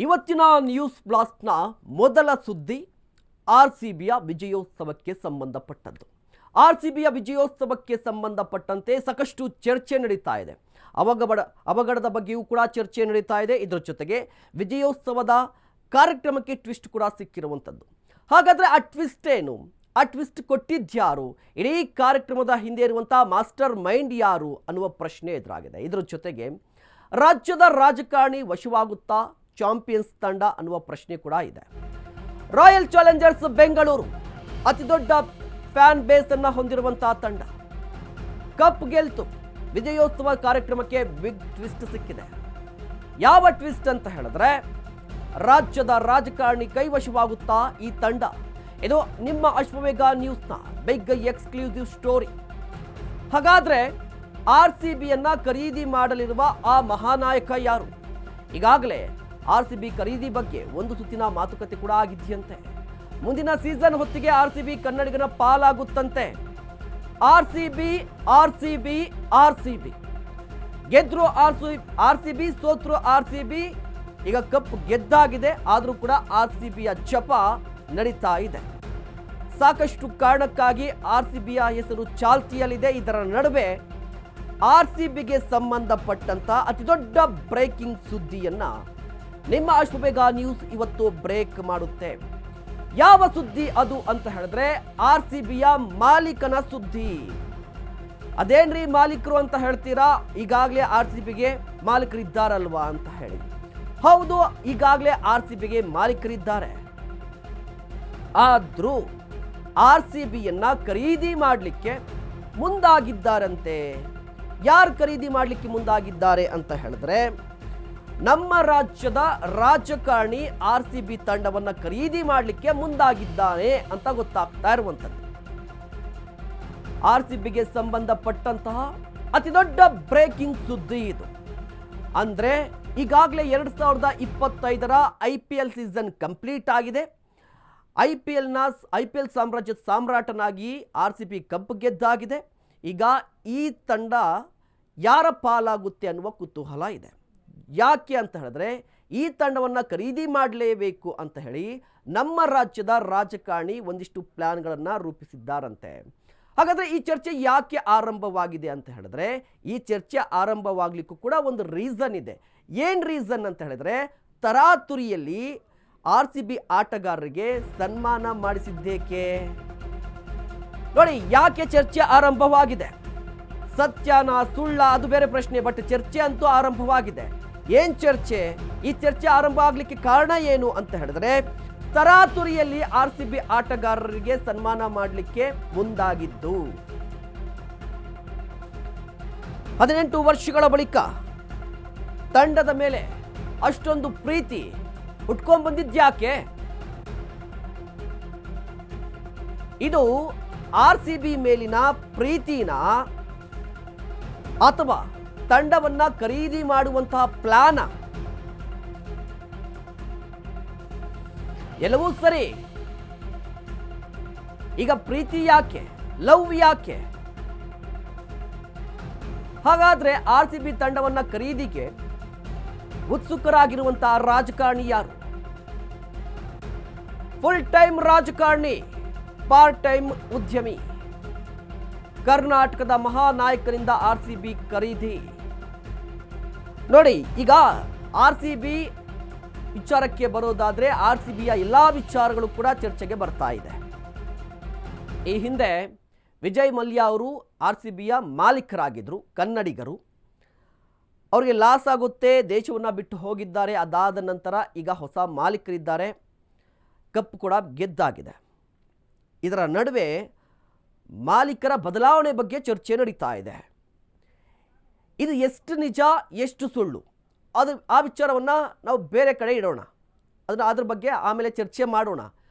ಇವತ್ತಿನ ನ್ಯೂಸ್ ಬ್ಲಾಸ್ಟ್ನ ಮೊದಲ ಸುದ್ದಿ ಆರ್ಸಿಬಿಯ ವಿಜಯೋತ್ಸವಕ್ಕೆ ಸಂಬಂಧಪಟ್ಟದ್ದು. ಆರ್ಸಿಬಿಯ ವಿಜಯೋತ್ಸವಕ್ಕೆ ಸಂಬಂಧಪಟ್ಟಂತೆ ಸಾಕಷ್ಟು ಚರ್ಚೆ ನಡೀತಾ ಇದೆ. ಅವಘಡದ ಬಗ್ಗೆಯೂ ಕೂಡ ಚರ್ಚೆ ನಡೀತಾ ಇದೆ. ಇದರ ಜೊತೆಗೆ ವಿಜಯೋತ್ಸವದ ಕಾರ್ಯಕ್ರಮಕ್ಕೆ ಟ್ವಿಸ್ಟ್ ಕೂಡ ಸಿಕ್ಕಿರುವಂಥದ್ದು. ಹಾಗಾದರೆ ಆ ಟ್ವಿಸ್ಟ್ ಏನು? ಆ ಟ್ವಿಸ್ಟ್ ಕೊಟ್ಟಿದ್ಯಾರು? ಇಡೀ ಕಾರ್ಯಕ್ರಮದ ಹಿಂದೆ ಇರುವಂಥ ಮಾಸ್ಟರ್ ಮೈಂಡ್ ಯಾರು ಅನ್ನುವ ಪ್ರಶ್ನೆ ಎದುರಾಗಿದೆ. ಇದರ ಜೊತೆಗೆ ರಾಜ್ಯದ ರಾಜಕಾರಣಿ ವಶವಾಗುತ್ತಾ ಚಾಂಪಿಯನ್ಸ್ ತಂಡ ಅನ್ನುವ ಪ್ರಶ್ನೆ ಕೂಡ ಇದೆ. ರಾಯಲ್ ಚಾಲೆಂಜರ್ಸ್ ಬೆಂಗಳೂರು ಅತಿ ದೊಡ್ಡ ಫ್ಯಾನ್ ಬೇಸ್ ಅನ್ನು ಹೊಂದಿರುವಂತಹ ತಂಡ ಕಪ್ ಗೆಲ್ತು. ವಿಜಯೋತ್ಸವ ಕಾರ್ಯಕ್ರಮಕ್ಕೆ ಬಿಗ್ ಟ್ವಿಸ್ಟ್ ಸಿಕ್ಕಿದೆ. ಯಾವ ಟ್ವಿಸ್ಟ್ ಅಂತ ಹೇಳಿದ್ರೆ, ರಾಜ್ಯದ ರಾಜಕಾರಣಿ ಕೈವಶವಾಗುತ್ತಾ ಈ ತಂಡ. ಇದು ನಿಮ್ಮ ಅಶ್ವವೇಗ ನ್ಯೂಸ್ನ ಬಿಗ್ ಎಕ್ಸ್ಕ್ಲೂಸಿವ್ ಸ್ಟೋರಿ. ಹಾಗಾದ್ರೆ ಆರ್ಸಿಬಿಯನ್ನ ಖರೀದಿ ಮಾಡಲಿರುವ ಆ ಮಹಾನಾಯಕ ಯಾರು? ಈಗಾಗಲೇ ಆರ್ಸಿಬಿ ಖರೀದಿ ಬಗ್ಗೆ ಒಂದು ಸುತ್ತಿನ ಮಾತುಕತೆ ಕೂಡ ಆಗಿದೆಯಂತೆ. ಮುಂದಿನ ಸೀಸನ್ ಹೊತ್ತಿಗೆ ಆರ್ಸಿಬಿ ಕನ್ನಡಿಗನ ಪಾಲಾಗುತ್ತಂತೆ. ಆರ್ಸಿಬಿ ಆರ್ಸಿಬಿ ಆರ್ಸಿಬಿ ಗೆದ್ರು ಆರ್ಸಿಬಿ, ಸೋತ್ರು ಆರ್ಸಿಬಿ. ಈಗ ಕಪ್ ಗೆದ್ದಾಗಿದೆ, ಆದರೂ ಕೂಡ ಆರ್ಸಿಬಿಯ ಜಪ ನಡೀತಾ ಇದೆ. ಸಾಕಷ್ಟು ಕಾರಣಕ್ಕಾಗಿ ಆರ್ಸಿಬಿಯ ಹೆಸರು ಚಾಲ್ತಿಯಲ್ಲಿದೆ. ಇದರ ನಡುವೆ ಆರ್ಸಿಬಿಗೆ ಸಂಬಂಧಪಟ್ಟಂತ ಅತಿದೊಡ್ಡ ಬ್ರೇಕಿಂಗ್ ಸುದ್ದಿಯನ್ನ ನಿಮ್ಮ ಅಶ್ವವೇಗ ನ್ಯೂಸ್ ಇವತ್ತು ಬ್ರೇಕ್ ಮಾಡುತ್ತೆ. ಯಾವ ಸುದ್ದಿ ಅದು ಅಂತ ಹೇಳಿದ್ರೆ, ಆರ್ಸಿಬಿಯ ಮಾಲೀಕನ ಸುದ್ದಿ. ಅದೇನ್ರಿ ಮಾಲೀಕರು ಅಂತ ಹೇಳ್ತೀರಾ? ಈಗಾಗಲೇ ಆರ್ಸಿಬಿಗೆ ಮಾಲೀಕರಿದ್ದಾರಲ್ವಾ ಅಂತ ಹೇಳಿ. ಹೌದು, ಈಗಾಗಲೇ ಆರ್ಸಿಬಿಗೆ ಮಾಲೀಕರಿದ್ದಾರೆ. ಆದ್ರೂ ಆರ್ಸಿಬಿಯನ್ನ ಖರೀದಿ ಮಾಡಲಿಕ್ಕೆ ಮುಂದಾಗಿದ್ದಾರಂತೆ. ಯಾರು ಖರೀದಿ ಮಾಡಲಿಕ್ಕೆ ಮುಂದಾಗಿದ್ದಾರೆ ಅಂತ ಹೇಳಿದ್ರೆ, ನಮ್ಮ ರಾಜ್ಯದ ರಾಜಕಾರಣಿ ಆರ್ಸಿಬಿ ತಂಡವನ್ನ ಖರೀದಿ ಮಾಡಲಿಕ್ಕೆ ಮುಂದಾಗಿದ್ದಾನೆ ಅಂತ ಗೊತ್ತಾಗ್ತಾ ಇರುವಂಥದ್ದು. ಆರ್ಸಿಬಿಗೆ ಸಂಬಂಧಪಟ್ಟಂತಹ ಅತಿ ದೊಡ್ಡ ಬ್ರೇಕಿಂಗ್ ಸುದ್ದಿ ಇದು. ಅಂದ್ರೆ ಈಗಾಗಲೇ 2025ರ IPL ಸೀಸನ್ ಕಂಪ್ಲೀಟ್ ಆಗಿದೆ. ಐಪಿಎಲ್ ಸಾಮ್ರಾಜ್ಯದ ಸಾಮ್ರಾಟನಾಗಿ ಆರ್ಸಿಬಿ ಕಪ್ ಗೆದ್ದಾಗಿದೆ. ಈಗ ಈ ತಂಡ ಯಾರ ಪಾಲಾಗುತ್ತೆ ಅನ್ನುವ ಕುತೂಹಲ ಇದೆ. ಯಾಕೆ ಅಂತ ಹೇಳಿದ್ರೆ, ಈ ತಂಡವನ್ನು ಖರೀದಿ ಮಾಡಲೇಬೇಕು ಅಂತ ಹೇಳಿ ನಮ್ಮ ರಾಜ್ಯದ ರಾಜಕಾರಣಿ ಒಂದಿಷ್ಟು ಪ್ಲಾನ್ಗಳನ್ನು ರೂಪಿಸಿದ್ದಾರಂತೆ. ಹಾಗಾದರೆ ಈ ಚರ್ಚೆ ಯಾಕೆ ಆರಂಭವಾಗಿದೆ ಅಂತ ಹೇಳಿದ್ರೆ, ಈ ಚರ್ಚೆ ಆರಂಭವಾಗಲಿಕ್ಕೂ ಕೂಡ ಒಂದು ರೀಸನ್ ಇದೆ. ಏನು ರೀಸನ್ ಅಂತ ಹೇಳಿದ್ರೆ, ತರಾತುರಿಯಲ್ಲಿ ಆರ್ಸಿಬಿ ಆಟಗಾರರಿಗೆ ಸನ್ಮಾನ ಮಾಡಿಸಿದ್ದೇಕೆ? ನೋಡಿ, ಯಾಕೆ ಚರ್ಚೆ ಆರಂಭವಾಗಿದೆ? ಸತ್ಯನ ಸುಳ್ಳ ಅದು ಬೇರೆ ಪ್ರಶ್ನೆ, ಬಟ್ ಚರ್ಚೆ ಅಂತೂ ಆರಂಭವಾಗಿದೆ. ಏನ್ ಚರ್ಚೆ? ಈ ಚರ್ಚೆ ಆರಂಭ ಆಗ್ಲಿಕ್ಕೆ ಕಾರಣ ಏನು ಅಂತ ಹೇಳಿದ್ರೆ, ತರಾತುರಿಯಲ್ಲಿ ಆರ್ಸಿಬಿ ಆಟಗಾರರಿಗೆ ಸನ್ಮಾನ ಮಾಡಲಿಕ್ಕೆ ಮುಂದಾಗಿದ್ದು. 18 ವರ್ಷಗಳ ಬಳಿಕ ತಂಡದ ಮೇಲೆ ಅಷ್ಟೊಂದು ಪ್ರೀತಿ ಉಟ್ಕೊಂಡ್ ಬಂದಿದ್ಯಾಕೆ? ಇದು ಆರ್ಸಿಬಿ ಮೇಲಿನ ಪ್ರೀತಿನ ಅಥವಾ ತಂಡವನ್ನ ಖರೀದಿ ಮಾಡುವಂತಹ ಪ್ಲಾನ್? ಎಲ್ಲವೂ ಸರಿ. ಈಗ ಪ್ರೀತಿ ಯಾಕೆ? ಲವ್ ಯಾಕೆ? ಹಾಗಾದ್ರೆ ಆರ್ಸಿಬಿ ತಂಡವನ್ನ ಖರೀದಿಗೆ ಉತ್ಸುಕರಾಗಿರುವಂತಹ ರಾಜಕಾರಣಿ ಯಾರು? ಫುಲ್ ಟೈಮ್ ರಾಜಕಾರಣಿ, ಪಾರ್ಟ್ ಟೈಮ್ ಉದ್ಯಮಿ, ಕರ್ನಾಟಕದ ಮಹಾನಾಯಕರಿಂದ ಆರ್ಸಿಬಿ ಖರೀದಿ. ನೋಡಿ, ಈಗ ಆರ್ಸಿಬಿ ವಿಚಾರಕ್ಕೆ ಬರೋದಾದ್ರೆ, ಆರ್ಸಿಬಿಯ ಎಲ್ಲಾ ವಿಚಾರಗಳು ಕೂಡ ಚರ್ಚೆಗೆ ಬರ್ತಾ ಇದೆ. ಈ ಹಿಂದೆ ವಿಜಯ್ ಮಲ್ಯ ಅವರು ಆರ್ಸಿಬಿಯ ಮಾಲೀಕರಾಗಿದ್ರು, ಕನ್ನಡಿಗರು. ಅವರಿಗೆ ಲಾಸ್ ಆಗುತ್ತೆ, ದೇಶವನ್ನು ಬಿಟ್ಟು ಹೋಗಿದ್ದಾರೆ. ಅದಾದ ನಂತರ ಈಗ ಹೊಸ ಮಾಲೀಕರಿದ್ದಾರೆ, ಕಪ್ ಕೂಡ ಗೆದ್ದಾಗಿದೆ. ಇದರ ನಡುವೆ ಮಾಲೀಕರ ಬದಲಾವಣೆ ಬಗ್ಗೆ ಚರ್ಚೆ ನಡೀತಾ ಇದೆ. ಇದು ಎಷ್ಟು ನಿಜ, ಎಷ್ಟು ಸುಳ್ಳು, ಆ ವಿಚಾರವನ್ನು ನಾವು ಬೇರೆ ಕಡೆ ಇಡೋಣ. ಅದ್ರ ಬಗ್ಗೆ ಆಮೇಲೆ ಚರ್ಚೆ ಮಾಡೋಣ.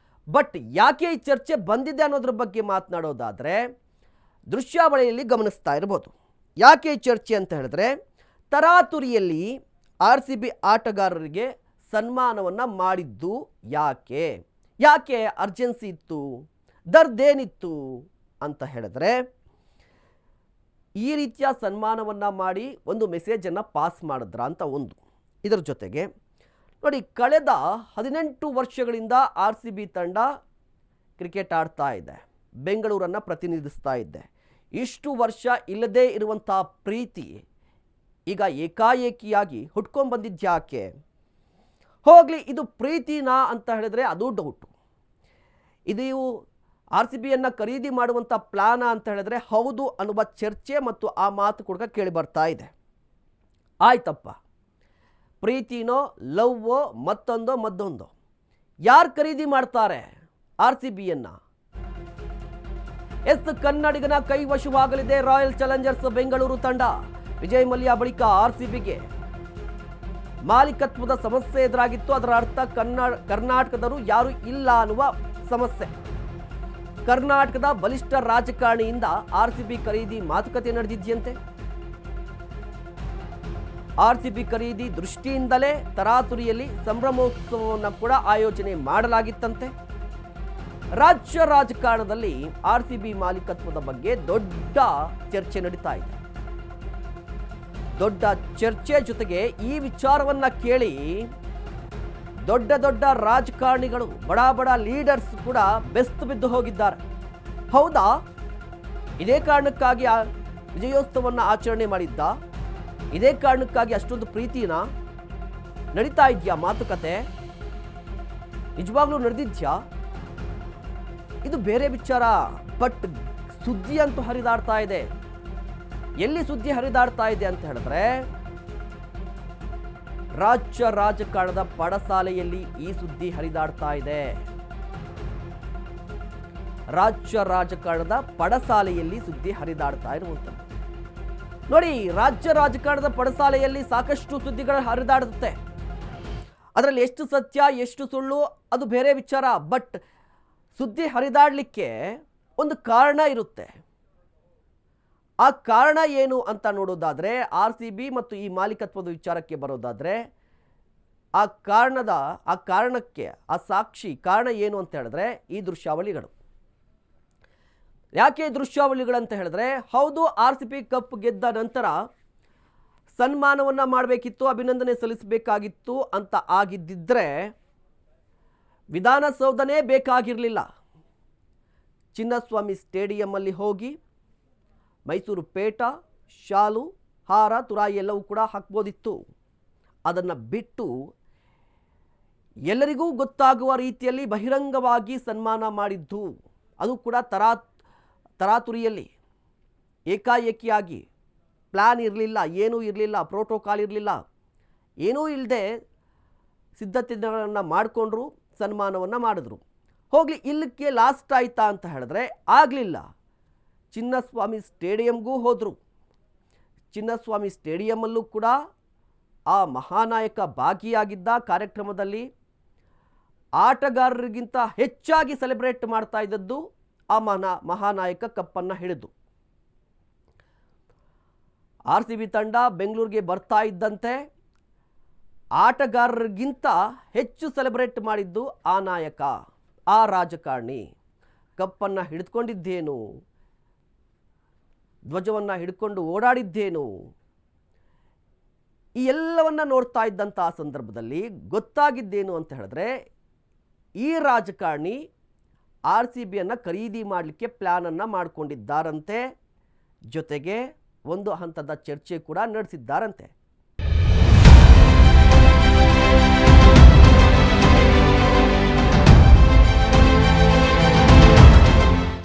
ಬಟ್ ಯಾಕೆ ಈ ಚರ್ಚೆ ಬಂದಿದೆ ಅನ್ನೋದ್ರ ಬಗ್ಗೆ ಮಾತನಾಡೋದಾದರೆ, ದೃಶ್ಯಾವಳಿಯಲ್ಲಿ ಗಮನಿಸ್ತಾ ಇರ್ಬೋದು. ಯಾಕೆ ಈ ಚರ್ಚೆ ಅಂತ ಹೇಳಿದ್ರೆ, ತರಾತುರಿಯಲ್ಲಿ ಆರ್ಸಿಬಿ ಆಟಗಾರರಿಗೆ ಸನ್ಮಾನವನ್ನು ಮಾಡಿದ್ದು ಯಾಕೆ ಅರ್ಜೆನ್ಸಿ ಇತ್ತು, ದರ್ದೇನಿತ್ತು ಅಂತ ಹೇಳಿದ್ರೆ, ಈ ರೀತಿಯ ಸನ್ಮಾನವನ್ನು ಮಾಡಿ ಒಂದು ಮೆಸೇಜನ್ನು ಪಾಸ್ ಮಾಡಿದ್ರ ಅಂತ ಒಂದು. ಇದರ ಜೊತೆಗೆ ನೋಡಿ, ಕಳೆದ 18 ವರ್ಷಗಳಿಂದ RCB ತಂಡ ಕ್ರಿಕೆಟ್ ಆಡ್ತಾ ಇದೆ, ಬೆಂಗಳೂರನ್ನು ಪ್ರತಿನಿಧಿಸ್ತಾ ಇದೆ. ಇಷ್ಟು ವರ್ಷ ಇಲ್ಲದೇ ಇರುವಂಥ ಪ್ರೀತಿ ಈಗ ಏಕಾಏಕಿಯಾಗಿ ಹುಟ್ಕೊಂಡು ಬಂದಿದ್ಯಾಕೆ? ಹೋಗಲಿ, ಇದು ಪ್ರೀತಿನಾ ಅಂತ ಹೇಳಿದ್ರೆ ಅದು ಡೌಟು. ಇದು RCBಯನ್ನು ಖರೀದಿ ಮಾಡುವಂಥ ಪ್ಲಾನ ಅಂತ ಹೇಳಿದ್ರೆ ಹೌದು ಅನ್ನುವ ಚರ್ಚೆ ಮತ್ತು ಆ ಮಾತು ಕೂಡ ಕೇಳಿ ಬರ್ತಾ ಇದೆ. ಆಯ್ತಪ್ಪ, ಪ್ರೀತಿನೋ ಲವ್ವೋ ಮತ್ತೊಂದೋ ಯಾರು ಖರೀದಿ ಮಾಡ್ತಾರೆ RCBಯನ್ನು? ಕನ್ನಡಿಗನ ಕೈವಶವಾಗಲಿದೆ ರಾಯಲ್ ಚಾಲೆಂಜರ್ಸ್ ಬೆಂಗಳೂರು ತಂಡ. ವಿಜಯ್ ಮಲ್ಯ ಬಳಿಕ RCBಗೆ ಮಾಲೀಕತ್ವದ ಸಮಸ್ಯೆ ಎದುರಾಗಿತ್ತು. ಅದರ ಅರ್ಥ ಕರ್ನಾಟಕದವರು ಯಾರು ಇಲ್ಲ ಅನ್ನುವ ಸಮಸ್ಯೆ. ಕರ್ನಾಟಕದ ಬಲಿಷ್ಠ ರಾಜಕಾರಣಿಯಿಂದ RCB ಖರೀದಿ ಮಾತುಕತೆ ನಡೆದಿದೆಯಂತೆ. RCB ಖರೀದಿ ದೃಷ್ಟಿಯಿಂದಲೇ ತರಾತುರಿಯಲ್ಲಿ ಸಂಭ್ರಮೋತ್ಸವವನ್ನು ಕೂಡ ಆಯೋಜನೆ ಮಾಡಲಾಗಿತ್ತಂತೆ. ರಾಜ್ಯ ರಾಜಕಾರಣದಲ್ಲಿ RCB ಮಾಲೀಕತ್ವದ ಬಗ್ಗೆ ದೊಡ್ಡ ಚರ್ಚೆ ನಡೀತಾ ಇದೆ. ದೊಡ್ಡ ಚರ್ಚೆ ಜೊತೆಗೆ ಈ ವಿಚಾರವನ್ನ ಕೇಳಿ ದೊಡ್ಡ ರಾಜಕಾರಣಿಗಳು, ಬಡ ಲೀಡರ್ಸ್ ಕೂಡ ಬೆಸ್ತು ಬಿದ್ದು ಹೋಗಿದ್ದಾರೆ. ಹೌದಾ, ಇದೇ ಕಾರಣಕ್ಕಾಗಿ ವಿಜಯೋತ್ಸವವನ್ನು ಆಚರಣೆ ಮಾಡಿದ್ದ? ಇದೇ ಕಾರಣಕ್ಕಾಗಿ ಅಷ್ಟೊಂದು ಪ್ರೀತಿನ ನಡೀತಾ ಇದೆಯಾ ಮಾತುಕತೆ? ನಿಜವಾಗ್ಲೂ ನಡೆದಿದ್ಯಾ? ಇದು ಬೇರೆ ವಿಚಾರ. ಬಟ್ ಸುದ್ದಿ ಅಂತೂ ಹರಿದಾಡ್ತಾ ಇದೆ. ಎಲ್ಲಿ ಸುದ್ದಿ ಹರಿದಾಡ್ತಾ ಇದೆ ಅಂತ ಹೇಳಿದ್ರೆ, ರಾಜ್ಯ ರಾಜಕಾರಣದ ಪಡಸಾಲೆಯಲ್ಲಿ ಈ ಸುದ್ದಿ ಹರಿದಾಡ್ತಾ ಇದೆ. ರಾಜ್ಯ ರಾಜಕಾರಣದ ಪಡಸಾಲೆಯಲ್ಲಿ ಸುದ್ದಿ ಹರಿದಾಡ್ತಾ ಇರುವಂಥದ್ದು. ನೋಡಿ, ರಾಜ್ಯ ರಾಜಕಾರಣದ ಪಡಸಾಲೆಯಲ್ಲಿ ಸಾಕಷ್ಟು ಸುದ್ದಿಗಳು ಹರಿದಾಡುತ್ತೆ. ಅದರಲ್ಲಿ ಎಷ್ಟು ಸತ್ಯ ಎಷ್ಟು ಸುಳ್ಳು ಅದು ಬೇರೆ ವಿಚಾರ. ಬಟ್ ಸುದ್ದಿ ಹರಿದಾಡಲಿಕ್ಕೆ ಒಂದು ಕಾರಣ ಇರುತ್ತೆ. ಆ ಕಾರಣ ಏನು ಅಂತ ನೋಡೋದಾದರೆ, RCB ಮತ್ತು ಈ ಮಾಲೀಕತ್ವದ ವಿಚಾರಕ್ಕೆ ಬರೋದಾದರೆ, ಆ ಕಾರಣಕ್ಕೆ ಆ ಸಾಕ್ಷಿ ಕಾರಣ ಏನು ಅಂತ ಹೇಳಿದ್ರೆ ಈ ದೃಶ್ಯಾವಳಿಗಳು. ಯಾಕೆ ದೃಶ್ಯಾವಳಿಗಳಂತ ಹೇಳಿದ್ರೆ, ಹೌದು, RCB ಕಪ್ ಗೆದ್ದ ನಂತರ ಸನ್ಮಾನವನ್ನು ಮಾಡಬೇಕಿತ್ತು, ಅಭಿನಂದನೆ ಸಲ್ಲಿಸಬೇಕಾಗಿತ್ತು ಅಂತ ಆಗಿದ್ದಿದ್ರೆ ವಿಧಾನಸೌಧನೇ ಬೇಕಾಗಿರಲಿಲ್ಲ. ಚಿನ್ನಸ್ವಾಮಿ ಸ್ಟೇಡಿಯಮ್ಮಲ್ಲಿ ಹೋಗಿ ಮೈಸೂರು ಪೇಟ, ಶಾಲು, ಹಾರ, ತುರಾಯಿ ಎಲ್ಲವೂ ಕೂಡ ಹಾಕ್ಬೋದಿತ್ತು. ಅದನ್ನು ಬಿಟ್ಟು ಎಲ್ಲರಿಗೂ ಗೊತ್ತಾಗುವ ರೀತಿಯಲ್ಲಿ ಬಹಿರಂಗವಾಗಿ ಸನ್ಮಾನ ಮಾಡಿದ್ದು, ಅದು ಕೂಡ ತರಾತುರಿಯಲ್ಲಿ, ಏಕಾಏಕಿಯಾಗಿ. ಪ್ಲ್ಯಾನ್ ಇರಲಿಲ್ಲ, ಏನೂ ಇರಲಿಲ್ಲ, ಪ್ರೋಟೋಕಾಲ್ ಇರಲಿಲ್ಲ, ಏನೂ ಇಲ್ಲದೆ ಸಿದ್ಧತೆಗಳನ್ನು ಮಾಡಿಕೊಂಡ್ರು, ಸನ್ಮಾನವನ್ನು ಮಾಡಿದ್ರು. ಹೋಗಲಿ, ಇಲ್ಲಕ್ಕೆ ಲಾಸ್ಟ್ ಆಯ್ತಾ ಅಂತ ಹೇಳಿದ್ರೆ ಆಗಲಿಲ್ಲ. ಚಿನ್ನಸ್ವಾಮಿ ಸ್ಟೇಡಿಯಂಗೂ ಹೋದರು. ಚಿನ್ನಸ್ವಾಮಿ ಸ್ಟೇಡಿಯಮ್ಮಲ್ಲೂ ಕೂಡ ಆ ಮಹಾನಾಯಕ ಭಾಗಿಯಾಗಿದ್ದ. ಕಾರ್ಯಕ್ರಮದಲ್ಲಿ ಆಟಗಾರರಿಗಿಂತ ಹೆಚ್ಚಾಗಿ ಸೆಲೆಬ್ರೇಟ್ ಮಾಡ್ತಾ ಇದ್ದದ್ದು ಆ ಮಹಾನಾಯಕ ಕಪ್ಪನ್ನು ಹಿಡಿದು. RCB ತಂಡ ಬೆಂಗಳೂರಿಗೆ ಬರ್ತಾ ಇದ್ದಂತೆ ಆಟಗಾರರಿಗಿಂತ ಹೆಚ್ಚು ಸೆಲೆಬ್ರೇಟ್ ಮಾಡಿದ್ದು ಆ ನಾಯಕ, ಆ ರಾಜಕಾರಣಿ. ಕಪ್ಪನ್ನು ಹಿಡಿದುಕೊಂಡಿದ್ದೇನು, ಧ್ವಜವನ್ನು ಹಿಡ್ಕೊಂಡು ಓಡಾಡಿದ್ದೇನು, ಈ ಎಲ್ಲವನ್ನ ನೋಡ್ತಾ ಇದ್ದಂಥ ಆ ಸಂದರ್ಭದಲ್ಲಿ ಗೊತ್ತಾಗಿದ್ದೇನು ಅಂತ ಹೇಳಿದ್ರೆ, ಈ ರಾಜಕಾರಣಿ RCBಯನ್ನು ಖರೀದಿ ಮಾಡಲಿಕ್ಕೆ ಪ್ಲ್ಯಾನನ್ನು ಮಾಡಿಕೊಂಡಿದ್ದಾರಂತೆ. ಜೊತೆಗೆ ಒಂದು ಹಂತದ ಚರ್ಚೆ ಕೂಡ ನಡೆಸಿದ್ದಾರಂತೆ.